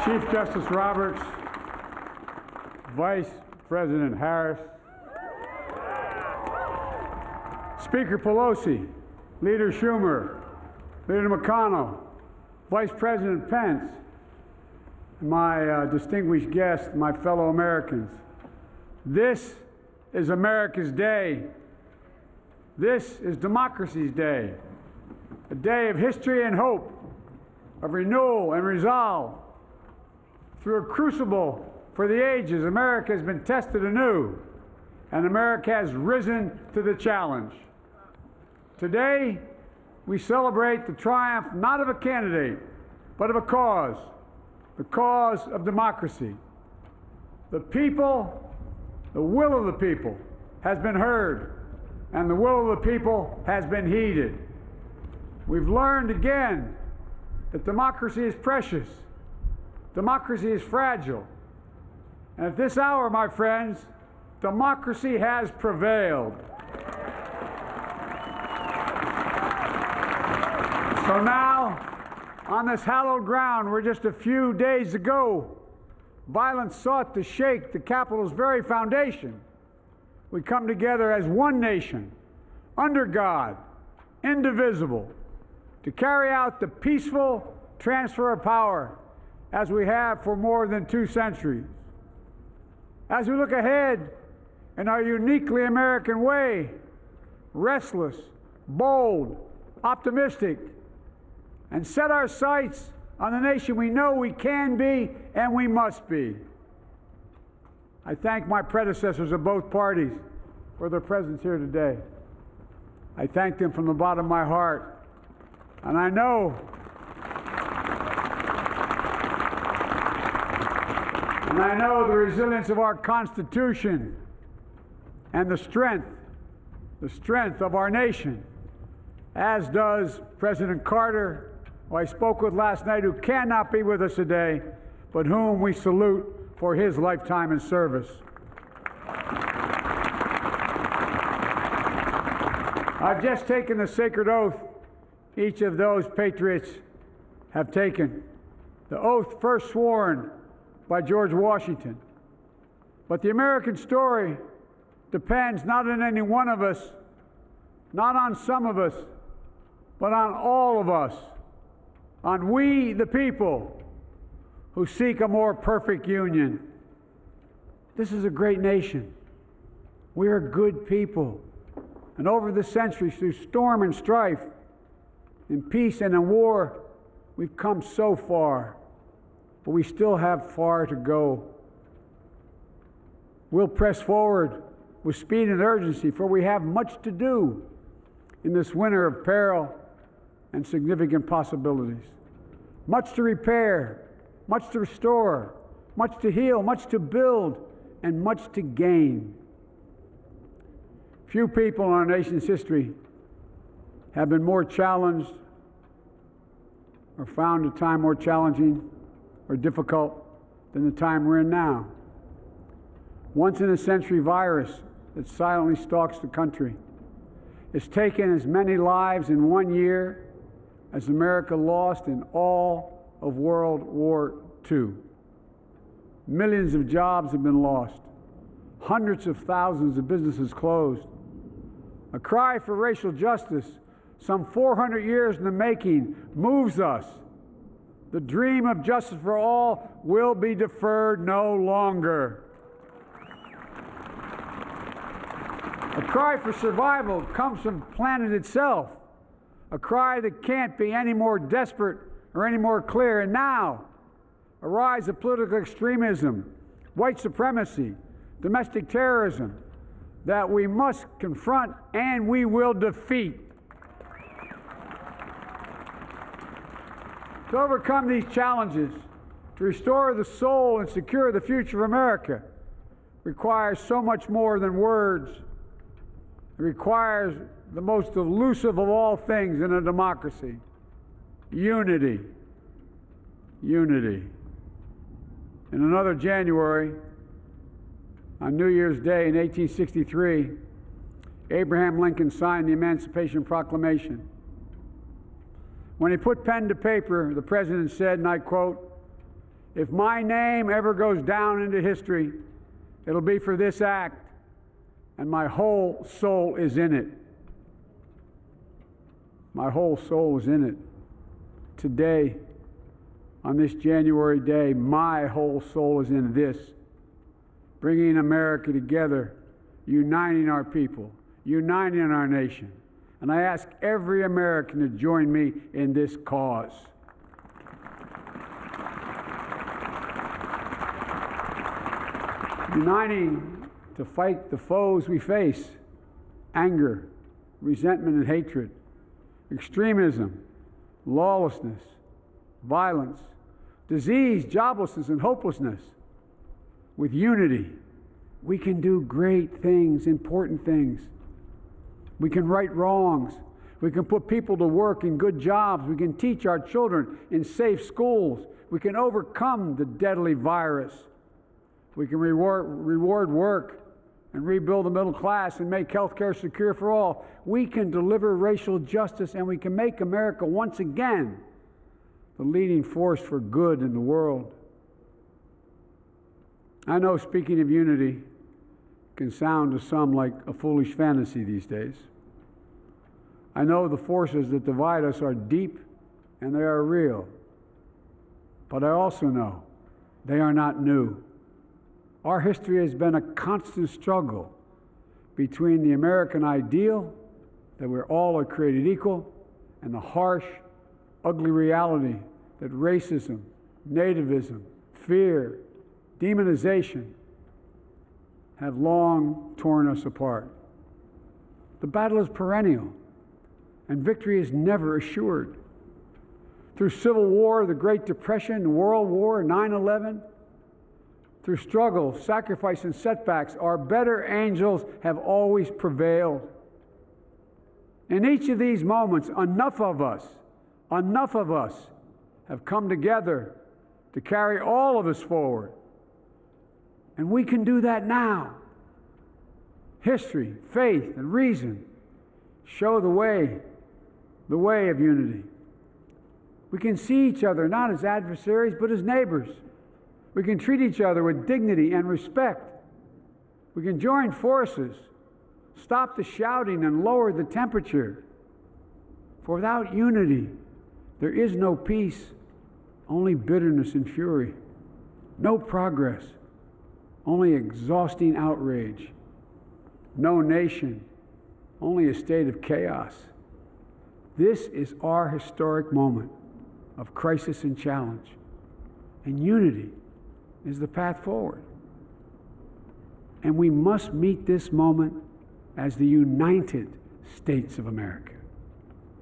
Chief Justice Roberts, Vice President Harris, Speaker Pelosi, Leader Schumer, Leader McConnell, Vice President Pence, and my distinguished guests, my fellow Americans. This is America's day. This is democracy's day, a day of history and hope, of renewal and resolve. Through a crucible for the ages, America has been tested anew, and America has risen to the challenge. Today, we celebrate the triumph not of a candidate, but of a cause, the cause of democracy. The people, the will of the people has been heard, and the will of the people has been heeded. We've learned again that democracy is precious. Democracy is fragile. And at this hour, my friends, democracy has prevailed. So now, on this hallowed ground where just a few days ago, violence sought to shake the Capitol's very foundation, we come together as one nation, under God, indivisible, to carry out the peaceful transfer of power as we have for more than 2 centuries. As we look ahead in our uniquely American way, restless, bold, optimistic, and set our sights on the nation we know we can be and we must be. I thank my predecessors of both parties for their presence here today. I thank them from the bottom of my heart, and I know the resilience of our Constitution and the strength of our nation, as does President Carter, who I spoke with last night, who cannot be with us today, but whom we salute for his lifetime in service. I've just taken the sacred oath each of those patriots have taken, the oath first sworn by George Washington. But the American story depends not on any one of us, not on some of us, but on all of us, on we the people who seek a more perfect union. This is a great nation. We are good people. And over the centuries, through storm and strife, in peace and in war, we've come so far. But we still have far to go. We'll press forward with speed and urgency, for we have much to do in this winter of peril and significant possibilities. Much to repair, much to restore, much to heal, much to build, and much to gain. Few people in our nation's history have been more challenged or found a time more challenging or difficult than the time we're in now. Once-in-a-century virus that silently stalks the country. It's taken as many lives in 1 year as America lost in all of World War II. Millions of jobs have been lost. Hundreds of thousands of businesses closed. A cry for racial justice, some 400 years in the making, moves us. The dream of justice for all will be deferred no longer. A cry for survival comes from the planet itself, a cry that can't be any more desperate or any more clear. And now, a rise of political extremism, white supremacy, domestic terrorism, that we must confront and we will defeat. To overcome these challenges, to restore the soul and secure the future of America, requires so much more than words. It requires the most elusive of all things in a democracy: unity. Unity. In another January, on New Year's Day in 1863, Abraham Lincoln signed the Emancipation Proclamation. When he put pen to paper, the president said, and I quote, If my name ever goes down into history, it'll be for this act, and my whole soul is in it. My whole soul is in it. Today, on this January day, my whole soul is in this, bringing America together, uniting our people, uniting our nation. And I ask every American to join me in this cause. Uniting to fight the foes we face: anger, resentment and hatred, extremism, lawlessness, violence, disease, joblessness, and hopelessness. With unity, we can do great things, important things. We can right wrongs. We can put people to work in good jobs. We can teach our children in safe schools. We can overcome the deadly virus. We can reward work and rebuild the middle class and make health care secure for all. We can deliver racial justice, and we can make America once again the leading force for good in the world. I know speaking of unity can sound to some like a foolish fantasy these days. I know the forces that divide us are deep and they are real. But I also know they are not new. Our history has been a constant struggle between the American ideal that we're all are created equal and the harsh, ugly reality that racism, nativism, fear, demonization have long torn us apart. The battle is perennial, and victory is never assured. Through Civil War, the Great Depression, World War, 9/11, through struggle, sacrifice, and setbacks, our better angels have always prevailed. In each of these moments, enough of us have come together to carry all of us forward. And we can do that now. History, faith, and reason show the way of unity. We can see each other not as adversaries, but as neighbors. We can treat each other with dignity and respect. We can join forces, stop the shouting, and lower the temperature. For without unity, there is no peace, only bitterness and fury. No progress, only exhausting outrage. No nation, only a state of chaos. This is our historic moment of crisis and challenge, and unity is the path forward. And we must meet this moment as the United States of America.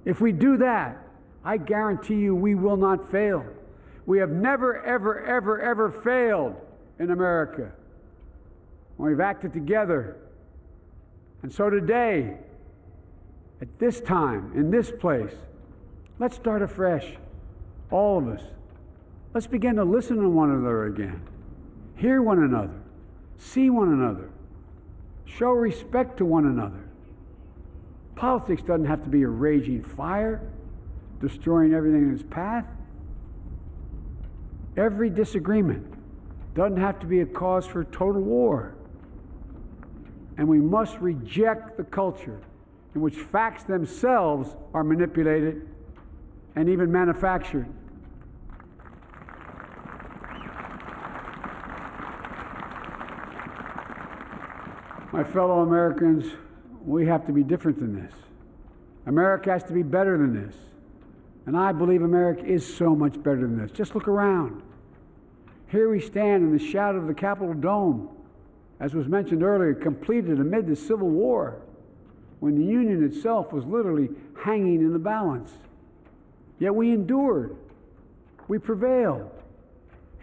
If we do that, I guarantee you we will not fail. We have never, ever, ever, ever failed in America when we've acted together. And so today, at this time, in this place, let's start afresh, all of us. Let's begin to listen to one another again, hear one another, see one another, show respect to one another. Politics doesn't have to be a raging fire, destroying everything in its path. Every disagreement doesn't have to be a cause for total war. And we must reject the culture in which facts themselves are manipulated and even manufactured. My fellow Americans, we have to be different than this. America has to be better than this. And I believe America is so much better than this. Just look around. Here we stand in the shadow of the Capitol Dome, as was mentioned earlier, completed amid the Civil War, when the Union itself was literally hanging in the balance. Yet we endured. We prevailed.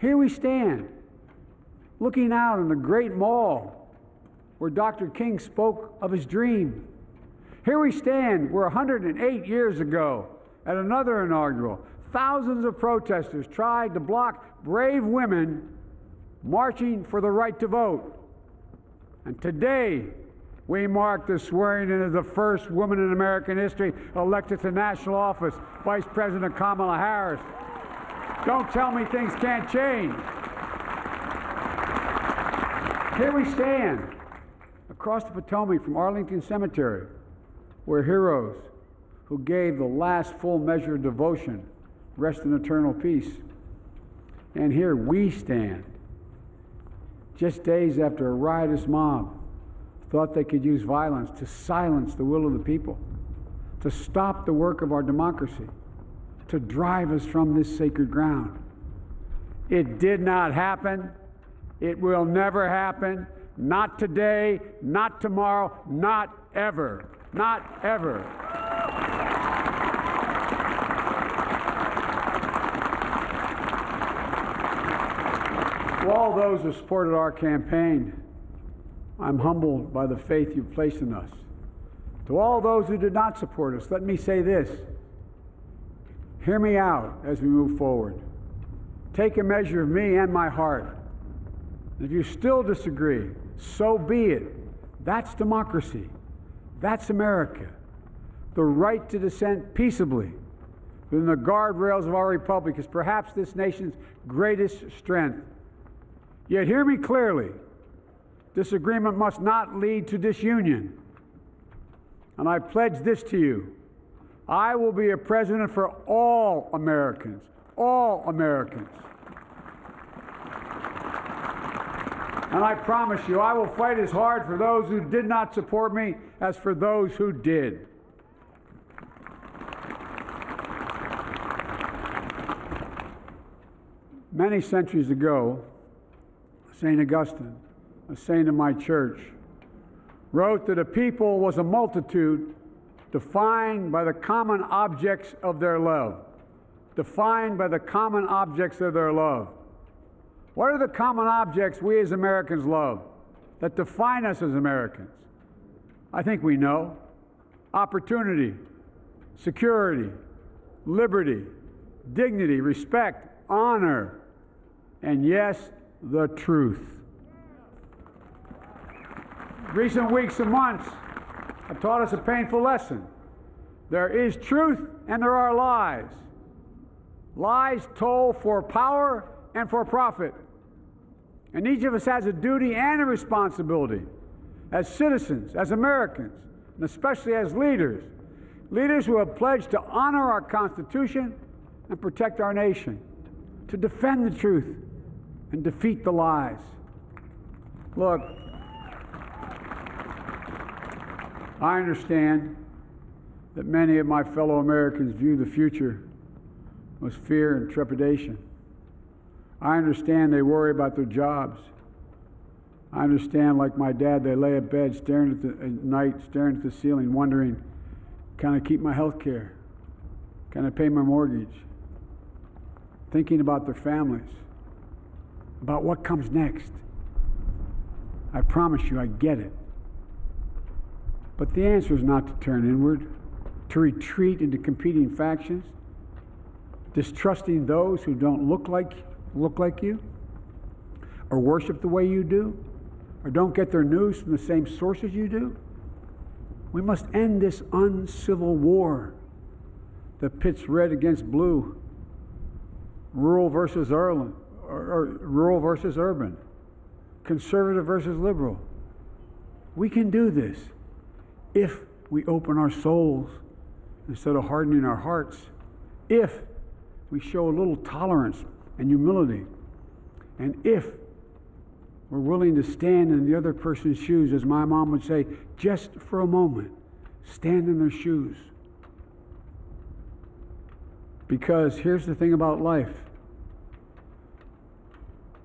Here we stand, looking out on the great mall where Dr. King spoke of his dream. Here we stand where 108 years ago, at another inaugural, thousands of protesters tried to block brave women marching for the right to vote. And today, we mark the swearing in of the first woman in American history elected to national office, Vice President Kamala Harris. Don't tell me things can't change. Here we stand, across the Potomac from Arlington Cemetery, where heroes who gave the last full measure of devotion rest in eternal peace. And here we stand, just days after a riotous mob thought they could use violence to silence the will of the people, to stop the work of our democracy, to drive us from this sacred ground. It did not happen. It will never happen. Not today, not tomorrow, not ever. Not ever. To all those who supported our campaign, I'm humbled by the faith you've placed in us. To all those who did not support us, let me say this. Hear me out as we move forward. Take a measure of me and my heart. If you still disagree, so be it. That's democracy. That's America. The right to dissent peaceably within the guardrails of our republic is perhaps this nation's greatest strength. Yet hear me clearly. Disagreement must not lead to disunion. And I pledge this to you. I will be a president for all Americans. All Americans. And I promise you, I will fight as hard for those who did not support me as for those who did. Many centuries ago, St. Augustine, a saint of my church, wrote that a people was a multitude defined by the common objects of their love. Defined by the common objects of their love. What are the common objects we as Americans love that define us as Americans? I think we know. Opportunity, security, liberty, dignity, respect, honor, and yes, the truth. Recent weeks and months have taught us a painful lesson. There is truth and there are lies. Lies told for power and for profit. And each of us has a duty and a responsibility as citizens, as Americans, and especially as leaders. Leaders who have pledged to honor our Constitution and protect our nation, to defend the truth and defeat the lies. Look, I understand that many of my fellow Americans view the future with fear and trepidation. I understand they worry about their jobs. I understand, like my dad, they lay at bed at night, staring at the ceiling, wondering, can I keep my health care? Can I pay my mortgage? Thinking about their families, about what comes next. I promise you, I get it. But the answer is not to turn inward, to retreat into competing factions, distrusting those who don't look like you, or worship the way you do, or don't get their news from the same sources you do. We must end this uncivil war that pits red against blue, rural versus urban, conservative versus liberal. We can do this if we open our souls instead of hardening our hearts, if we show a little tolerance and humility, and if we're willing to stand in the other person's shoes, as my mom would say, just for a moment, stand in their shoes. Because here's the thing about life.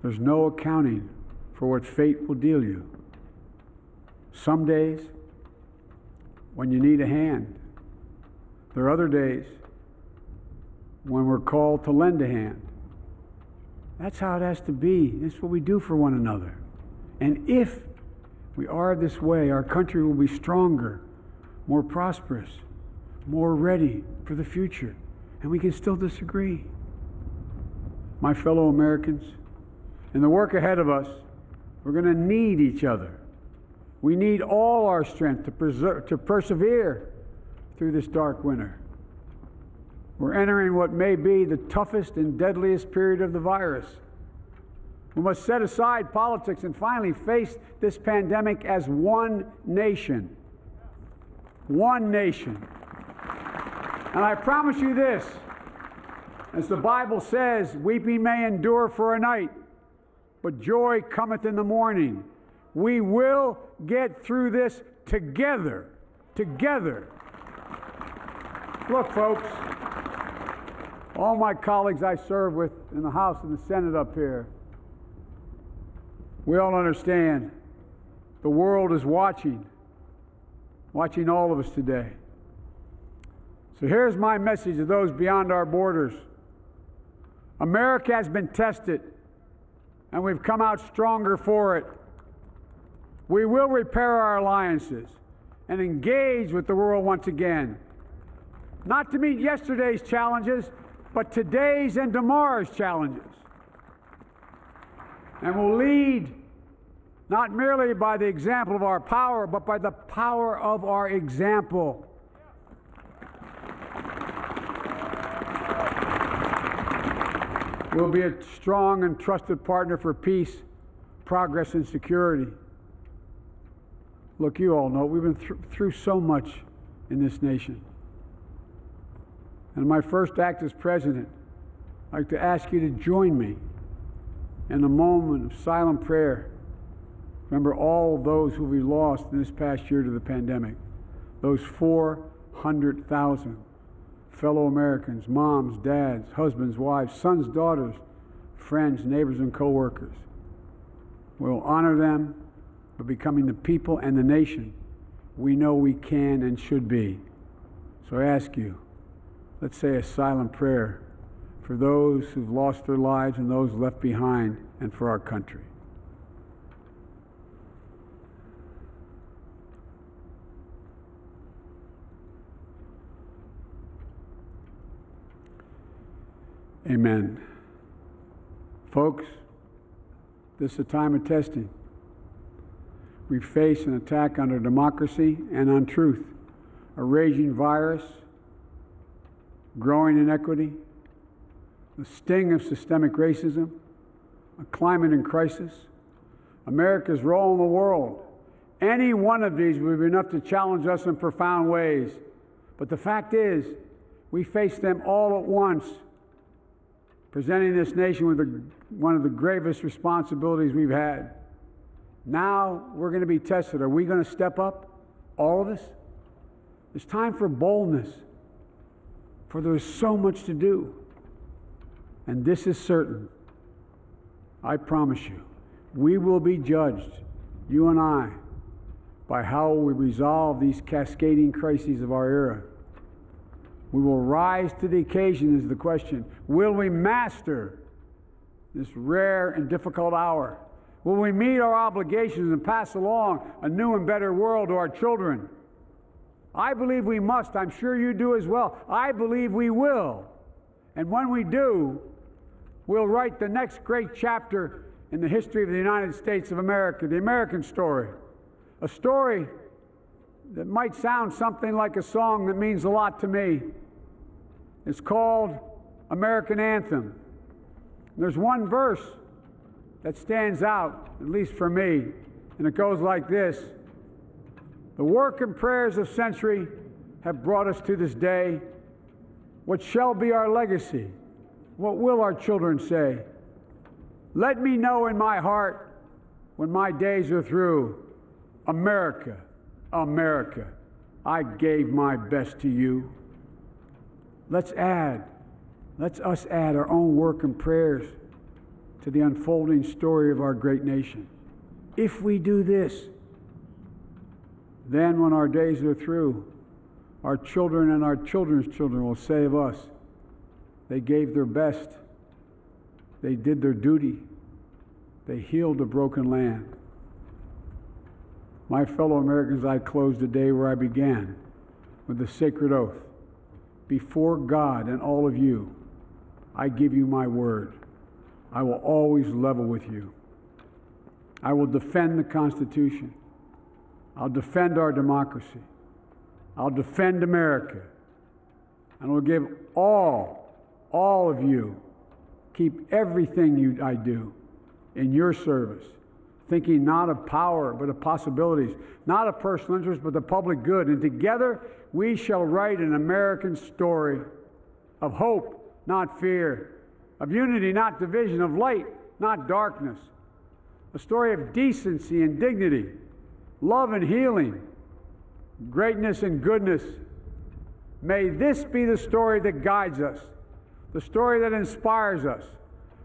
There's no accounting for what fate will deal you. Some days, when you need a hand. There are other days when we're called to lend a hand. That's how it has to be. That's what we do for one another. And if we are this way, our country will be stronger, more prosperous, more ready for the future. And we can still disagree. My fellow Americans, in the work ahead of us, we're going to need each other. We need all our strength to persevere through this dark winter. We're entering what may be the toughest and deadliest period of the virus. We must set aside politics and finally face this pandemic as one nation. One nation. And I promise you this, as the Bible says, weeping may endure for a night, but joy cometh in the morning. We will get through this together. Together. Look, folks, all my colleagues I serve with in the House and the Senate up here, we all understand the world is watching all of us today. So here's my message to those beyond our borders. America has been tested, and we've come out stronger for it. We will repair our alliances and engage with the world once again, not to meet yesterday's challenges, but today's and tomorrow's challenges. And we'll lead not merely by the example of our power, but by the power of our example. We'll be a strong and trusted partner for peace, progress, and security. Look, you all know we've been through so much in this nation. And my first act as president, I'd like to ask you to join me in a moment of silent prayer. Remember all those who we lost in this past year to the pandemic. Those 400,000 fellow Americans, moms, dads, husbands, wives, sons, daughters, friends, neighbors, and co-workers. We'll honor them by becoming the people and the nation we know we can and should be. So I ask you, let's say a silent prayer for those who've lost their lives and those left behind, and for our country. Amen. Folks, this is a time of testing. We face an attack on our democracy and on truth, a raging virus, growing inequity, the sting of systemic racism, a climate in crisis, America's role in the world. Any one of these would be enough to challenge us in profound ways. But the fact is, we face them all at once, presenting this nation with one of the gravest responsibilities we've had. Now we're going to be tested. Are we going to step up? All of us? It's time for boldness, for there's so much to do. And this is certain. I promise you, we will be judged, you and I, by how we resolve these cascading crises of our era. We will rise to the occasion is the question. Will we master this rare and difficult hour? Will we meet our obligations and pass along a new and better world to our children? I believe we must. I'm sure you do as well. I believe we will. And when we do, we'll write the next great chapter in the history of the United States of America, the American story. A story that might sound something like a song that means a lot to me. It's called American Anthem. There's one verse that stands out, at least for me, and it goes like this. The work and prayers of century have brought us to this day. What shall be our legacy? What will our children say? Let me know in my heart when my days are through. America, America, I gave my best to you. Let's us add our own work and prayers to the unfolding story of our great nation. If we do this, then when our days are through, our children and our children's children will say of us, they gave their best, they did their duty, they healed a broken land. My fellow Americans, I close the day where I began, with the sacred oath. Before God and all of you, I give you my word. I will always level with you. I will defend the Constitution. I'll defend our democracy. I'll defend America. and will give all of you, keep everything I do in your service, thinking not of power, but of possibilities, not of personal interest, but the public good. And together we shall write an American story of hope, not fear, of unity, not division, of light, not darkness, a story of decency and dignity, love and healing, greatness and goodness. May this be the story that guides us, the story that inspires us,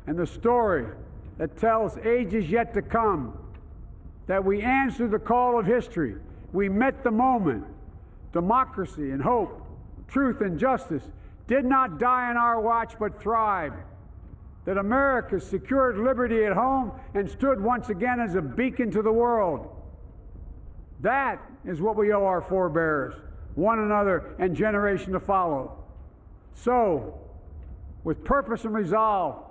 and the story that tells ages yet to come that we answered the call of history. We met the moment. Democracy and hope, truth and justice did not die on our watch but thrived. That America secured liberty at home and stood once again as a beacon to the world. That is what we owe our forebears, one another, and generation to follow. So, with purpose and resolve,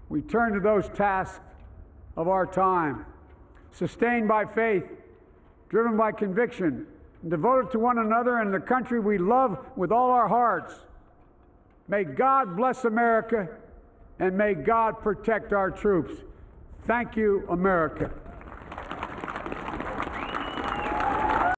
we turn to those tasks of our time, sustained by faith, driven by conviction, and devoted to one another and the country we love with all our hearts. May God bless America, and may God protect our troops. Thank you, America.